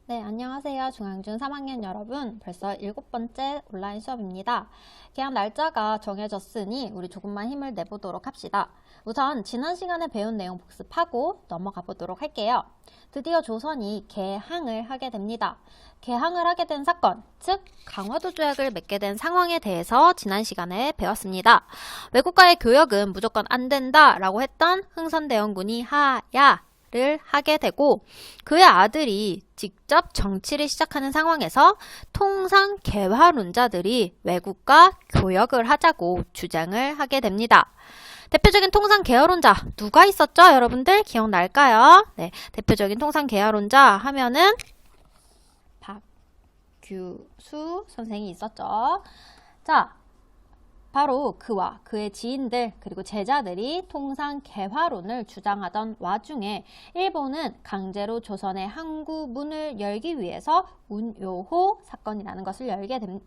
네, 안녕하세요. 중앙중 3학년 여러분. 벌써 7번째 온라인 수업입니다. 개학 날짜가 정해졌으니 우리 조금만 힘을 내보도록 합시다. 우선 지난 시간에 배운 내용 복습하고 넘어가 보도록 할게요. 드디어 조선이 개항을 하게 됩니다. 개항을 하게 된 사건, 즉 강화도 조약을 맺게 된 상황에 대해서 지난 시간에 배웠습니다. 외국과의 교역은 무조건 안 된다라고 했던 흥선대원군이 하야 를 하게 되고 그의 아들이 직접 정치를 시작하는 상황에서 통상 개화론자들이 외국과 교역을 하자고 주장을 하게 됩니다. 대표적인 통상 개화론자 누가 있었죠? 여러분들 기억날까요? 네, 대표적인 통상 개화론자 하면은 박규수 선생이 있었죠. 자, 바로 그와 그의 지인들 그리고 제자들이 통상 개화론을 주장하던 와중에 일본은 강제로 조선의 항구 문을 열기 위해서 운요호 사건이라는 것을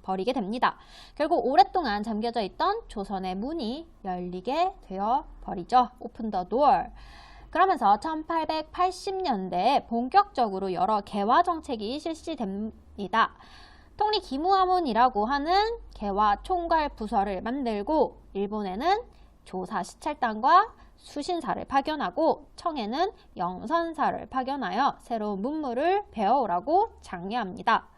벌이게 됩니다. 결국 오랫동안 잠겨져 있던 조선의 문이 열리게 되어 버리죠. 오픈 더 도어. 그러면서 1880년대에 본격적으로 여러 개화 정책이 실시됩니다. 통리 기무하문이라고 하는 개화 총괄 부서를 만들고 일본에는 조사 시찰단과 수신사를 파견하고 청에는 영선사를 파견하여 새로운 문물을 배워오라고 장려합니다.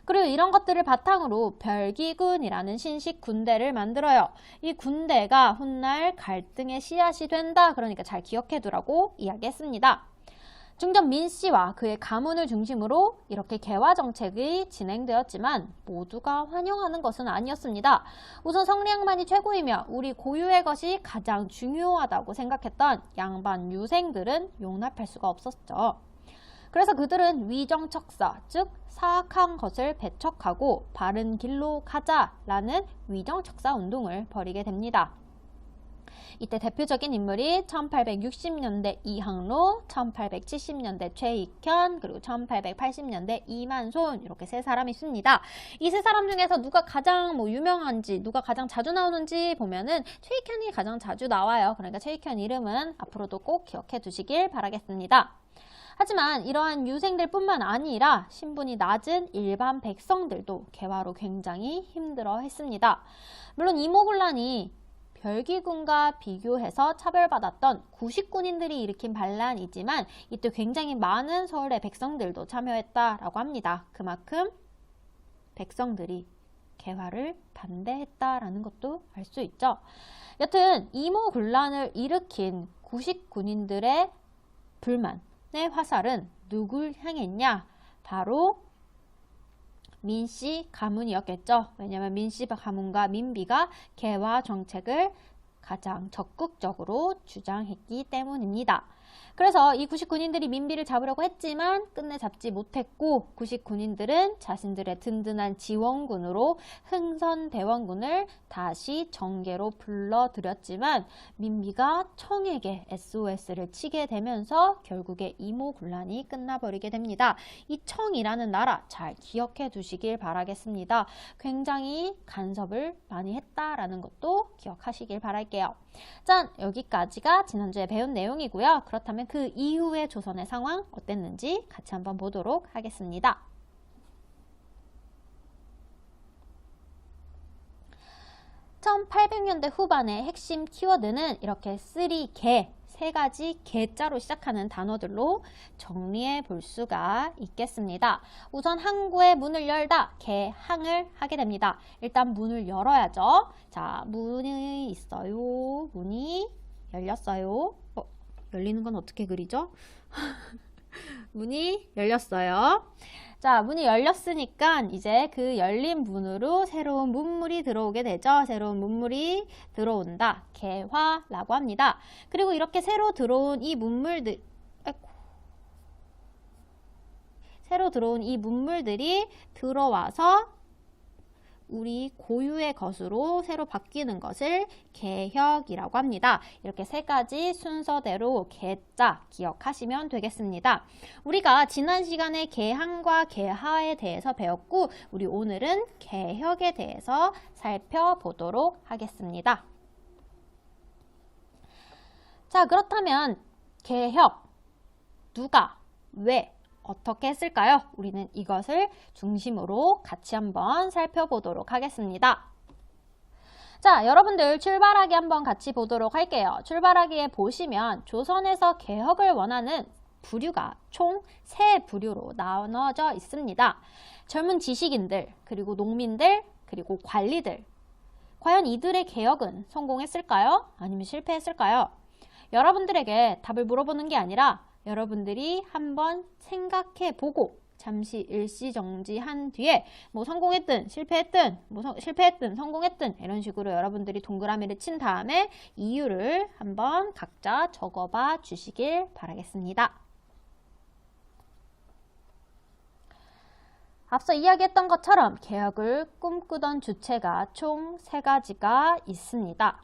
그리고 이런 것들을 바탕으로 별기군이라는 신식 군대를 만들어요. 이 군대가 훗날 갈등의 씨앗이 된다. 그러니까 잘 기억해두라고 이야기했습니다. 중전 민씨와 그의 가문을 중심으로 이렇게 개화 정책이 진행되었지만 모두가 환영하는 것은 아니었습니다. 우선 성리학만이 최고이며 우리 고유의 것이 가장 중요하다고 생각했던 양반 유생들은 용납할 수가 없었죠. 그래서 그들은 위정척사, 즉 사악한 것을 배척하고 바른 길로 가자라는 위정척사 운동을 벌이게 됩니다. 이때 대표적인 인물이 1860년대 이항로, 1870년대 최익현, 그리고 1880년대 이만손 이렇게 세 사람이 있습니다. 이 세 사람 중에서 누가 가장 유명한지, 누가 가장 자주 나오는지 보면은 최익현이 가장 자주 나와요. 그러니까 최익현 이름은 앞으로도 꼭 기억해 두시길 바라겠습니다. 하지만 이러한 유생들 뿐만 아니라 신분이 낮은 일반 백성들도 개화로 굉장히 힘들어 했습니다. 물론 이모군란이 별기군과 비교해서 차별받았던 구식군인들이 일으킨 반란이지만 이때 굉장히 많은 서울의 백성들도 참여했다라고 합니다. 그만큼 백성들이 개화를 반대했다라는 것도 알 수 있죠. 여튼 이모군란을 일으킨 구식군인들의 불만의 화살은 누굴 향했냐? 바로 민씨 가문이었겠죠. 왜냐하면 민씨 가문과 민비가 개화 정책을 가장 적극적으로 주장했기 때문입니다. 그래서 이 구식군인들이 민비를 잡으려고 했지만 끝내 잡지 못했고 구식군인들은 자신들의 든든한 지원군으로 흥선대원군을 다시 정계로 불러들였지만 민비가 청에게 SOS를 치게 되면서 결국에 이모군란이 끝나버리게 됩니다. 이 청이라는 나라 잘 기억해 두시길 바라겠습니다. 굉장히 간섭을 많이 했다라는 것도 기억하시길 바랄게요. 짠! 여기까지가 지난주에 배운 내용이고요. 그렇다면 그 이후의 조선의 상황 어땠는지 같이 한번 보도록 하겠습니다. 1800년대 후반의 핵심 키워드는 이렇게 세 가지 개자로 시작하는 단어들로 정리해 볼 수가 있겠습니다. 우선 항구의 문을 열다, 개항을 하게 됩니다. 일단 문을 열어야죠. 자, 문이 있어요. 문이 열렸어요. 열리는 건 어떻게 그리죠? 문이 열렸어요. 자, 문이 열렸으니까 이제 그 열린 문으로 새로운 문물이 들어오게 되죠. 새로운 문물이 들어온다. 개화라고 합니다. 그리고 이렇게 새로 들어온 이 문물들이 들어와서 우리 고유의 것으로 새로 바뀌는 것을 개혁이라고 합니다. 이렇게 세 가지 순서대로 개자 기억하시면 되겠습니다. 우리가 지난 시간에 개항과 개하에 대해서 배웠고 우리 오늘은 개혁에 대해서 살펴보도록 하겠습니다. 자, 그렇다면 개혁 누가, 왜, 어떻게 했을까요? 우리는 이것을 중심으로 같이 한번 살펴보도록 하겠습니다. 자, 여러분들 출발하기 한번 같이 보도록 할게요. 출발하기에 보시면 조선에서 개혁을 원하는 부류가 총 3부류로 나눠져 있습니다. 젊은 지식인들, 그리고 농민들, 그리고 관리들. 과연 이들의 개혁은 성공했을까요? 아니면 실패했을까요? 여러분들에게 답을 물어보는 게 아니라 여러분들이 한번 생각해보고 잠시 일시정지한 뒤에 뭐 성공했든 실패했든 실패했든 성공했든 이런 식으로 여러분들이 동그라미를 친 다음에 이유를 한번 각자 적어봐 주시길 바라겠습니다. 앞서 이야기했던 것처럼 개혁을 꿈꾸던 주체가 총 3가지가 있습니다.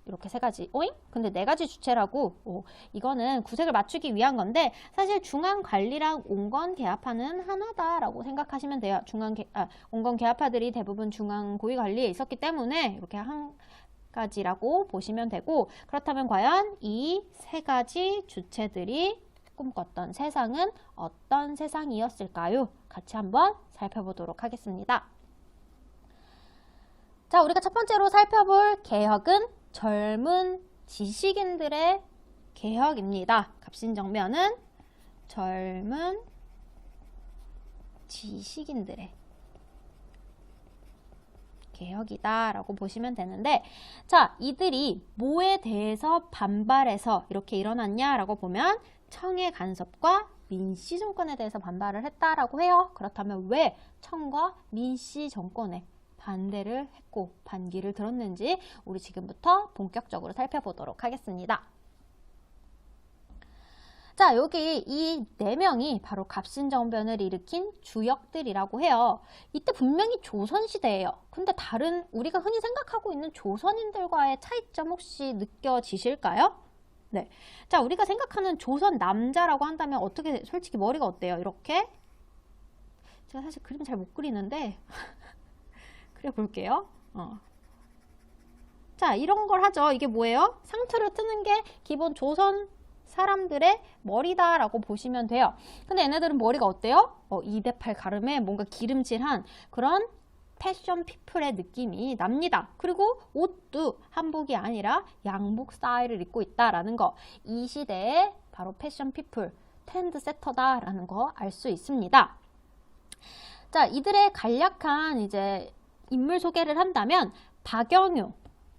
이렇게 3가지. 오잉? 근데 4가지 주체라고? 이거는 구색을 맞추기 위한 건데 사실 중앙관리랑 온건개합파는 하나다라고 생각하시면 돼요. 온건개합파들이 대부분 중앙고위관리에 있었기 때문에 이렇게 한 가지라고 보시면 되고, 그렇다면 과연 이 3가지 주체들이 꿈꿨던 세상은 어떤 세상이었을까요? 같이 한번 살펴보도록 하겠습니다. 자, 우리가 첫 번째로 살펴볼 개혁은 젊은 지식인들의 개혁입니다. 갑신정변은 젊은 지식인들의 개혁이다 라고 보시면 되는데, 자, 이들이 뭐에 대해서 반발해서 이렇게 일어났냐 라고 보면 청의 간섭과 민씨 정권에 대해서 반발을 했다라고 해요. 그렇다면 왜 청과 민씨 정권에 반대를 했고 반기를 들었는지 우리 지금부터 본격적으로 살펴보도록 하겠습니다. 자, 여기 이 4명이 바로 갑신정변을 일으킨 주역들이라고 해요. 이때 분명히 조선시대예요. 근데 다른 우리가 흔히 생각하고 있는 조선인들과의 차이점 혹시 느껴지실까요? 네. 자, 우리가 생각하는 조선 남자라고 한다면 어떻게, 솔직히 머리가 어때요? 이렇게? 제가 사실 그림 잘 못 그리는데 그려볼게요. 자, 이런 걸 하죠. 이게 뭐예요? 상투를 트는 게 기본 조선 사람들의 머리다라고 보시면 돼요. 근데 얘네들은 머리가 어때요? 2대8 가름에 뭔가 기름칠한 그런 패션 피플의 느낌이 납니다. 그리고 옷도 한복이 아니라 양복 스타일을 입고 있다라는 거. 이 시대의 바로 패션 피플, 트렌드 세터다라는 거 알 수 있습니다. 자, 이들의 간략한 이제 인물 소개를 한다면 박영효,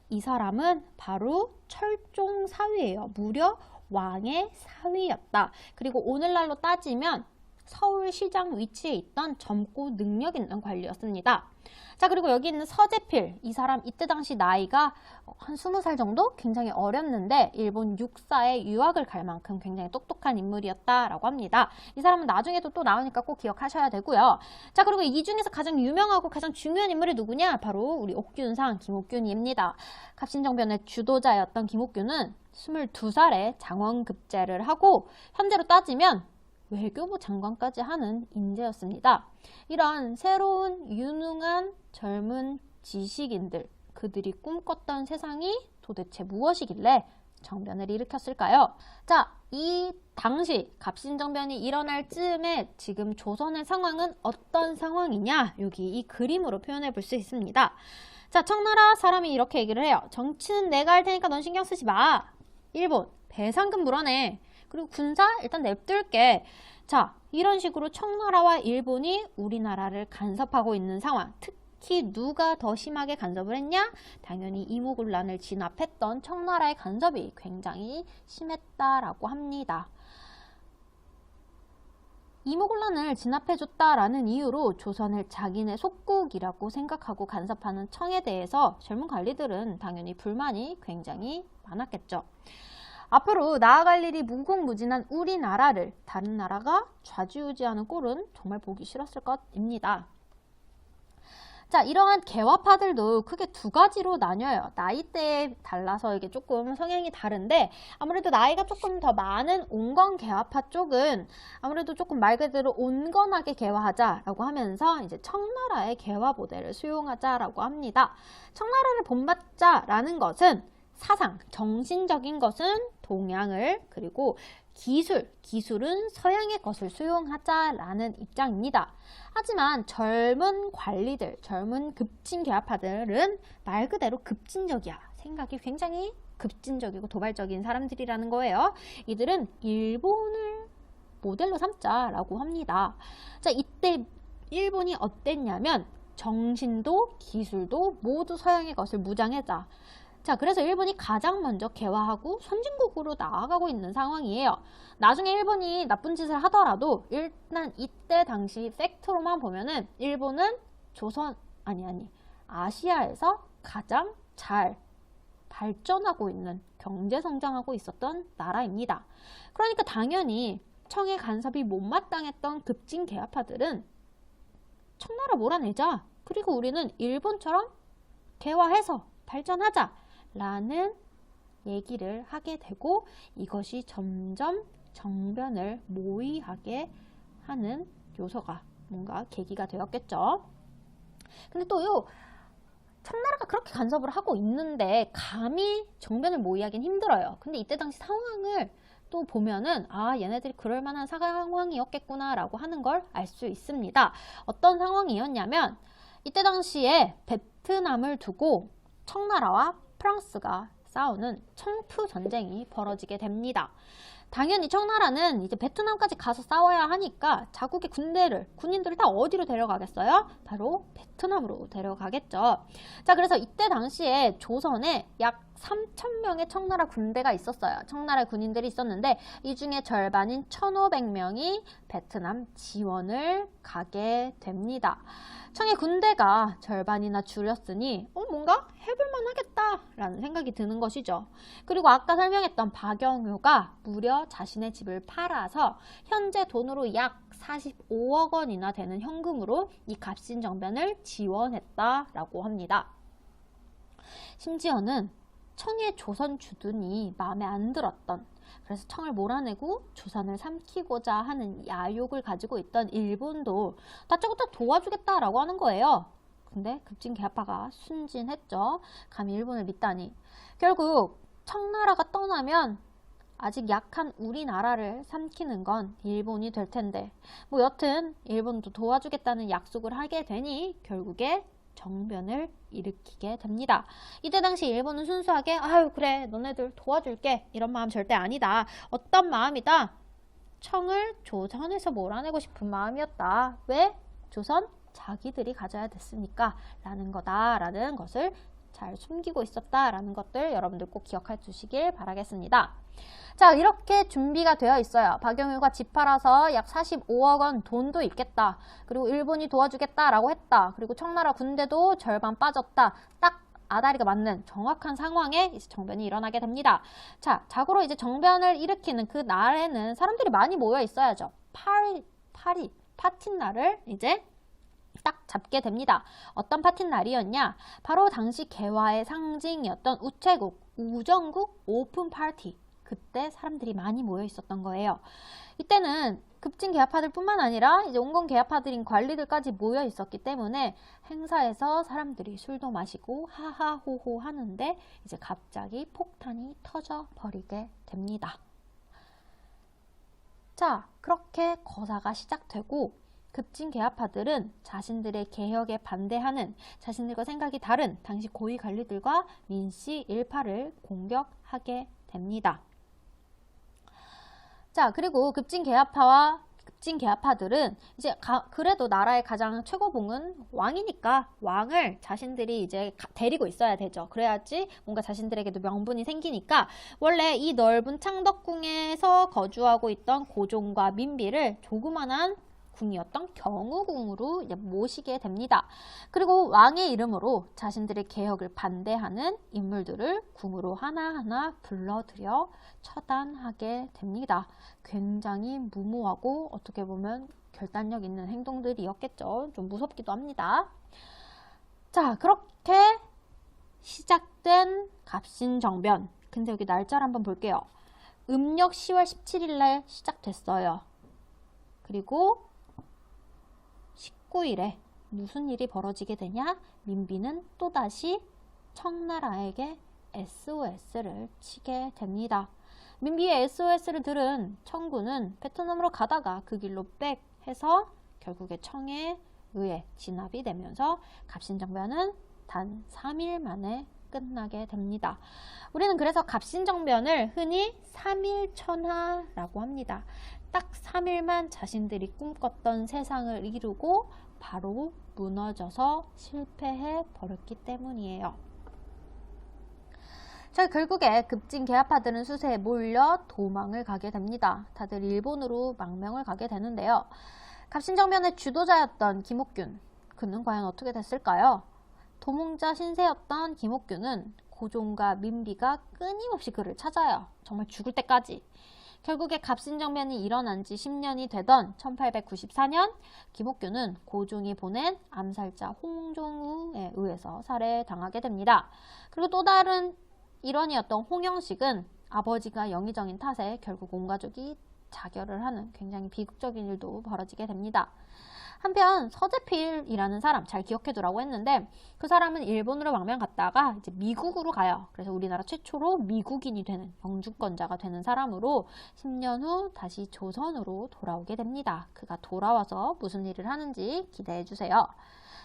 이 사람은 바로 철종 사위예요. 무려 왕의 사위였다. 그리고 오늘날로 따지면 서울시장 위치에 있던 젊고 능력 있는 관리였습니다. 자, 그리고 여기 있는 서재필, 이 사람 이때 당시 나이가 한 20살 정도? 굉장히 어렸는데 일본 육사에 유학을 갈 만큼 굉장히 똑똑한 인물이었다라고 합니다. 이 사람은 나중에도 또 나오니까 꼭 기억하셔야 되고요. 자, 그리고 이 중에서 가장 유명하고 가장 중요한 인물이 누구냐? 바로 우리 옥균상, 김옥균입니다. 갑신정변의 주도자였던 김옥균은 22살에 장원급제를 하고 현재로 따지면 외교부 장관까지 하는 인재였습니다. 이런 새로운 유능한 젊은 지식인들, 그들이 꿈꿨던 세상이 도대체 무엇이길래 정변을 일으켰을까요? 자, 이 당시 갑신정변이 일어날 즈음에 지금 조선의 상황은 어떤 상황이냐? 여기 이 그림으로 표현해 볼 수 있습니다. 자, 청나라 사람이 이렇게 얘기를 해요. 정치는 내가 할 테니까 넌 신경 쓰지 마. 일본, 배상금 물어내. 그리고 군사 일단 냅둘게. 자, 이런 식으로 청나라와 일본이 우리나라를 간섭하고 있는 상황. 특히 누가 더 심하게 간섭을 했냐? 당연히 이모군란을 진압했던 청나라의 간섭이 굉장히 심했다라고 합니다. 이모군란을 진압해줬다라는 이유로 조선을 자기네 속국이라고 생각하고 간섭하는 청에 대해서 젊은 관리들은 당연히 불만이 굉장히 많았겠죠. 앞으로 나아갈 일이 무궁무진한 우리나라를 다른 나라가 좌지우지하는 꼴은 정말 보기 싫었을 것입니다. 자, 이러한 개화파들도 크게 2가지로 나뉘어요. 나이대에 달라서 이게 조금 성향이 다른데 아무래도 나이가 조금 더 많은 온건개화파 쪽은 아무래도 조금 말 그대로 온건하게 개화하자라고 하면서 이제 청나라의 개화 모델을 수용하자라고 합니다. 청나라를 본받자라는 것은 사상, 정신적인 것은 동양을, 그리고 기술은 서양의 것을 수용하자라는 입장입니다. 하지만 젊은 관리들, 젊은 급진계합파들은 말 그대로 급진적이야. 생각이 굉장히 급진적이고 도발적인 사람들이라는 거예요. 이들은 일본을 모델로 삼자라고 합니다. 자, 이때 일본이 어땠냐면 정신도 기술도 모두 서양의 것을 무장하자. 자, 그래서 일본이 가장 먼저 개화하고 선진국으로 나아가고 있는 상황이에요. 나중에 일본이 나쁜 짓을 하더라도 일단 이때 당시 팩트로만 보면은 일본은 아시아에서 가장 잘 발전하고 있는, 경제 성장하고 있었던 나라입니다. 그러니까 당연히 청의 간섭이 못마땅했던 급진 개화파들은 청나라 몰아내자. 그리고 우리는 일본처럼 개화해서 발전하자 라는 얘기를 하게 되고, 이것이 점점 정변을 모의하게 하는 요소가, 뭔가 계기가 되었겠죠. 근데 또 청나라가 그렇게 간섭을 하고 있는데 감히 정변을 모의하긴 힘들어요. 근데 이때 당시 상황을 또 보면은 얘네들이 그럴 만한 상황이었겠구나 라고 하는 걸 알 수 있습니다. 어떤 상황이었냐면 이때 당시에 베트남을 두고 청나라와 프랑스가 싸우는 청푸 전쟁이 벌어지게 됩니다. 당연히 청나라는 이제 베트남까지 가서 싸워야 하니까 자국의 군인들을 다 어디로 데려가겠어요? 바로 베트남으로 데려가겠죠. 자, 그래서 이때 당시에 조선에 약 3,000명의 청나라 군대가 있었어요. 청나라 군인들이 있었는데 이 중에 절반인 1,500명이 베트남 지원을 가게 됩니다. 청의 군대가 절반이나 줄였으니 뭔가 해볼만 하겠다 라는 생각이 드는 것이죠. 그리고 아까 설명했던 박영효가 무려 자신의 집을 팔아서 현재 돈으로 약 45억 원이나 되는 현금으로 이 갑신정변을 지원했다라고 합니다. 심지어는 청의 조선 주둔이 마음에 안 들었던, 그래서 청을 몰아내고 조선을 삼키고자 하는 야욕을 가지고 있던 일본도 다짜고짜 도와주겠다라고 하는 거예요. 근데 급진개화파가 순진했죠. 감히 일본을 믿다니. 결국 청나라가 떠나면 아직 약한 우리나라를 삼키는 건 일본이 될 텐데, 여튼 일본도 도와주겠다는 약속을 하게 되니 결국에 정변을 일으키게 됩니다. 이때 당시 일본은 순수하게 그래 너네들 도와줄게 이런 마음 절대 아니다. 어떤 마음이다? 청을 조선에서 몰아내고 싶은 마음이었다. 왜? 조선 자기들이 가져야 됐으니까 라는 거다라는 것을 잘 숨기고 있었다라는 것들 여러분들 꼭 기억해 주시길 바라겠습니다. 자, 이렇게 준비가 되어 있어요. 박영효가 집 팔아서 약 45억 원 돈도 있겠다. 그리고 일본이 도와주겠다라고 했다. 그리고 청나라 군대도 절반 빠졌다. 딱 아다리가 맞는 정확한 상황에 이제 정변이 일어나게 됩니다. 자, 자고로 이제 정변을 일으키는 그 날에는 사람들이 많이 모여 있어야죠. 파티날을 이제 딱 잡게 됩니다. 어떤 파티날이었냐? 바로 당시 개화의 상징이었던 우체국, 우정국 오픈 파티. 그때 사람들이 많이 모여 있었던 거예요. 이때는 급진 개화파들 뿐만 아니라 이제 온건 개화파들인 관리들까지 모여 있었기 때문에 행사에서 사람들이 술도 마시고 하하호호 하는데 이제 갑자기 폭탄이 터져 버리게 됩니다. 자, 그렇게 거사가 시작되고 급진 개화파들은 자신들의 개혁에 반대하는, 자신들과 생각이 다른 당시 고위 관리들과 민씨 일파를 공격하게 됩니다. 자, 그리고 급진 개화파들은 이제 그래도 나라의 가장 최고봉은 왕이니까 왕을 자신들이 이제 데리고 있어야 되죠. 그래야지 뭔가 자신들에게도 명분이 생기니까 원래 이 넓은 창덕궁에서 거주하고 있던 고종과 민비를 조그만한 궁이었던 경우궁으로 이제 모시게 됩니다. 그리고 왕의 이름으로 자신들의 개혁을 반대하는 인물들을 궁으로 하나하나 불러들여 처단하게 됩니다. 굉장히 무모하고 어떻게 보면 결단력 있는 행동들이었겠죠. 좀 무섭기도 합니다. 자, 그렇게 시작된 갑신정변. 근데 여기 날짜를 한번 볼게요. 음력 10월 17일 날 시작됐어요. 그리고 19일에 무슨 일이 벌어지게 되냐? 민비는 또다시 청나라에게 SOS를 치게 됩니다. 민비의 SOS를 들은 청군은 베트남으로 가다가 그 길로 백 해서 결국에 청에 의해 진압이 되면서 갑신정변은 단 3일 만에 끝나게 됩니다. 우리는 그래서 갑신정변을 흔히 3일천하라고 합니다. 딱 3일만 자신들이 꿈꿨던 세상을 이루고 바로 무너져서 실패해 버렸기 때문이에요. 자, 결국에 급진 계하파들은 수세에 몰려 도망을 가게 됩니다. 다들 일본으로 망명을 가게 되는데요. 갑신정변의 주도자였던 김옥균, 그는 과연 어떻게 됐을까요? 도몽자 신세였던 김옥균은 고종과 민비가 끊임없이 그를 찾아요. 정말 죽을 때까지. 결국에 갑신정변이 일어난 지 10년이 되던 1894년 김옥균은 고종이 보낸 암살자 홍종우에 의해서 살해당하게 됩니다. 그리고 또 다른 일원이었던 홍영식은 아버지가 영의정인 탓에 결국 온 가족이 자결을 하는 굉장히 비극적인 일도 벌어지게 됩니다. 한편 서재필이라는 사람 잘 기억해두라고 했는데 그 사람은 일본으로 망명 갔다가 이제 미국으로 가요. 그래서 우리나라 최초로 미국인이 되는 영주권자가 되는 사람으로 10년 후 다시 조선으로 돌아오게 됩니다. 그가 돌아와서 무슨 일을 하는지 기대해 주세요.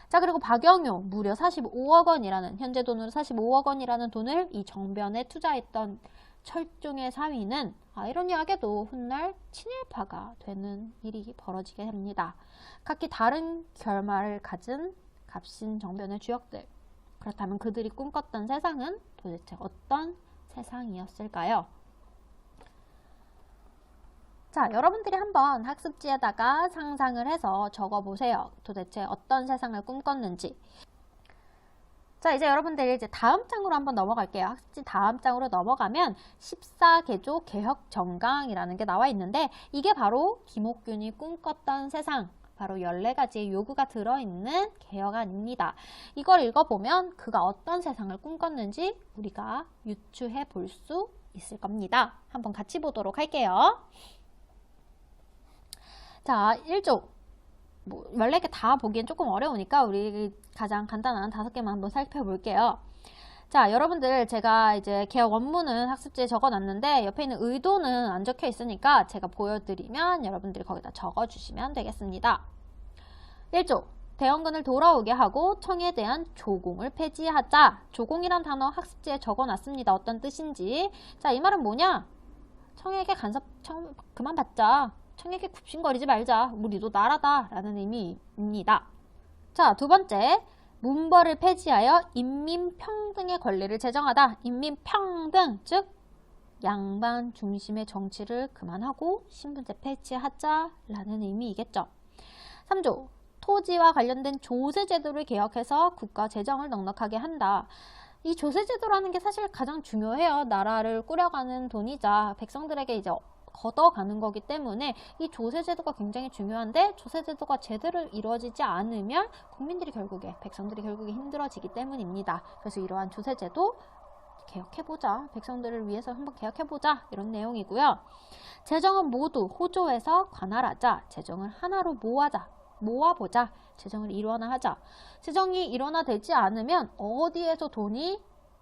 자, 그리고 박영효 무려 45억 원이라는 현재 돈으로 45억 원이라는 돈을 이 정변에 투자했던 철종의 사위는 아이러니하게도 훗날 친일파가 되는 일이 벌어지게 됩니다. 각기 다른 결말을 가진 갑신정변의 주역들. 그렇다면 그들이 꿈꿨던 세상은 도대체 어떤 세상이었을까요? 자, 여러분들이 한번 학습지에다가 상상을 해서 적어보세요. 도대체 어떤 세상을 꿈꿨는지. 자, 이제 여러분들 이제 다음 장으로 한번 넘어갈게요. 학습지 다음 장으로 넘어가면 14개조 개혁정강이라는 게 나와 있는데 이게 바로 김옥균이 꿈꿨던 세상, 바로 14가지의 요구가 들어있는 개혁안입니다. 이걸 읽어보면 그가 어떤 세상을 꿈꿨는지 우리가 유추해 볼 수 있을 겁니다. 한번 같이 보도록 할게요. 자, 1조. 14개 다 보기엔 조금 어려우니까 우리 가장 간단한 5개만 한번 살펴볼게요. 자, 여러분들 제가 이제 개혁 원문은 학습지에 적어놨는데 옆에 있는 의도는 안 적혀 있으니까 제가 보여드리면 여러분들이 거기다 적어주시면 되겠습니다. 1조. 대원군을 돌아오게 하고 청에 대한 조공을 폐지하자. 조공이란 단어 학습지에 적어놨습니다. 어떤 뜻인지. 자, 이 말은 뭐냐? 청에게 간섭 그만 받자. 청에게 굽신거리지 말자. 우리도 나라다 라는 의미입니다. 자, 두 번째. 문벌을 폐지하여 인민평등의 권리를 제정하다. 인민평등, 즉 양반 중심의 정치를 그만하고 신분제 폐지하자 라는 의미이겠죠. 3조. 토지와 관련된 조세제도를 개혁해서 국가 재정을 넉넉하게 한다. 이 조세제도라는 게 사실 가장 중요해요. 나라를 꾸려가는 돈이자 백성들에게 이제 걷어가는 거기 때문에 이 조세제도가 굉장히 중요한데 조세제도가 제대로 이루어지지 않으면 국민들이 결국에 백성들이 결국에 힘들어지기 때문입니다. 그래서 이러한 조세제도 개혁해보자. 백성들을 위해서 한번 개혁해보자. 이런 내용이고요. 재정은 모두 호조해서 관할하자. 재정을 하나로 모아보자. 재정을 일원화하자. 재정이 일원화되지 않으면 어디에서 돈이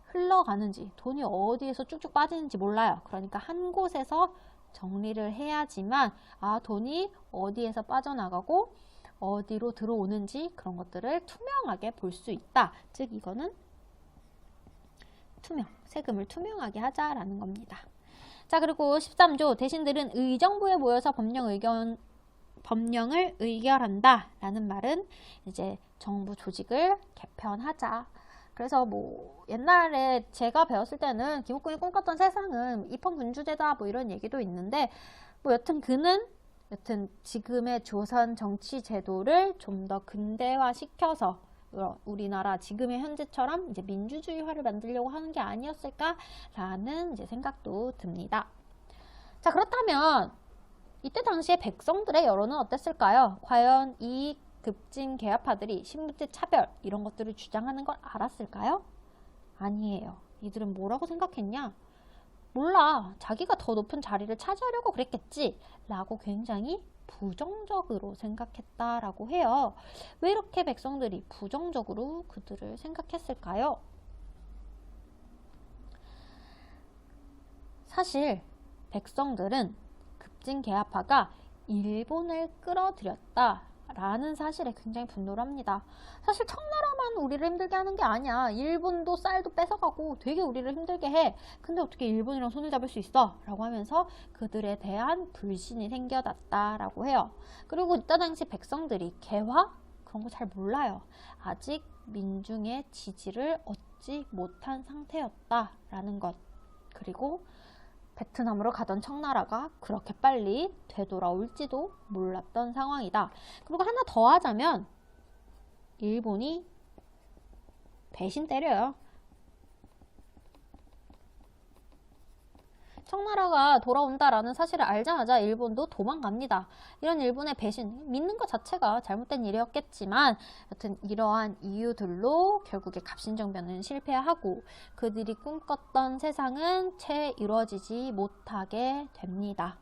흘러가는지, 돈이 어디에서 쭉쭉 빠지는지 몰라요. 그러니까 한 곳에서 정리를 해야지만 돈이 어디에서 빠져나가고 어디로 들어오는지 그런 것들을 투명하게 볼 수 있다. 즉 이거는 세금을 투명하게 하자라는 겁니다. 자, 그리고 13조 대신들은 의정부에 모여서 법령을 의결한다 라는 말은 이제 정부 조직을 개편하자. 그래서 옛날에 제가 배웠을 때는 김옥균이 꿈꿨던 세상은 입헌군주제다 이런 얘기도 있는데 여튼 그는 지금의 조선 정치 제도를 좀 더 근대화시켜서 우리나라 지금의 현재처럼 이제 민주주의화를 만들려고 하는 게 아니었을까라는 이제 생각도 듭니다. 자, 그렇다면 이때 당시에 백성들의 여론은 어땠을까요? 과연 이 급진 계하파들이 신분제 차별 이런 것들을 주장하는 걸 알았을까요? 아니에요. 이들은 뭐라고 생각했냐? 몰라. 자기가 더 높은 자리를 차지하려고 그랬겠지 라고 굉장히 부정적으로 생각했다라고 해요. 왜 이렇게 백성들이 부정적으로 그들을 생각했을까요? 사실 백성들은 급진개합파가 일본을 끌어들였다라는 사실에 굉장히 분노를 합니다. 사실 청나라만 우리를 힘들게 하는 게 아니야. 일본도 쌀도 뺏어가고 되게 우리를 힘들게 해. 근데 어떻게 일본이랑 손을 잡을 수 있어? 라고 하면서 그들에 대한 불신이 생겨났다라고 해요. 그리고 이때 당시 백성들이 개화? 그런 거 잘 몰라요. 아직 민중의 지지를 얻지 못한 상태였다라는 것. 그리고 베트남으로 가던 청나라가 그렇게 빨리 되돌아올지도 몰랐던 상황이다. 그리고 하나 더 하자면 일본이 배신 때려요. 청나라가 돌아온다라는 사실을 알자마자 일본도 도망갑니다. 이런 일본의 배신, 믿는 것 자체가 잘못된 일이었겠지만 여튼 이러한 이유들로 결국에 갑신정변은 실패하고 그들이 꿈꿨던 세상은 채 이루어지지 못하게 됩니다.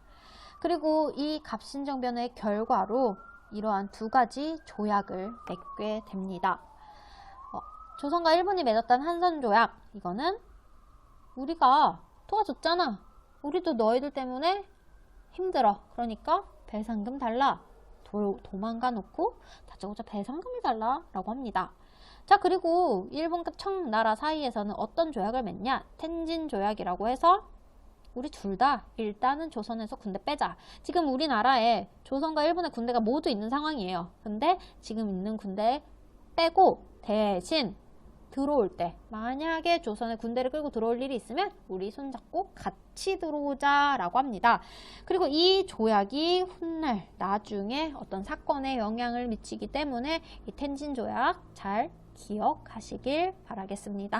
그리고 이 갑신정변의 결과로 이러한 두 가지 조약을 맺게 됩니다. 조선과 일본이 맺었던 한선조약, 이거는 우리가 도와줬잖아. 우리도 너희들 때문에 힘들어. 그러니까 배상금 달라. 도망가 놓고 다짜고짜 배상금을 달라 라고 합니다. 자, 그리고 일본과 청나라 사이에서는 어떤 조약을 맺냐? 텐진 조약이라고 해서 우리 둘 다 일단은 조선에서 군대 빼자. 지금 우리나라에 조선과 일본의 군대가 모두 있는 상황이에요. 근데 지금 있는 군대 빼고 대신 들어올 때 만약에 조선에 군대를 끌고 들어올 일이 있으면 우리 손잡고 같이 들어오자 라고 합니다. 그리고 이 조약이 훗날 나중에 어떤 사건에 영향을 미치기 때문에 이 텐진 조약 잘 기억하시길 바라겠습니다.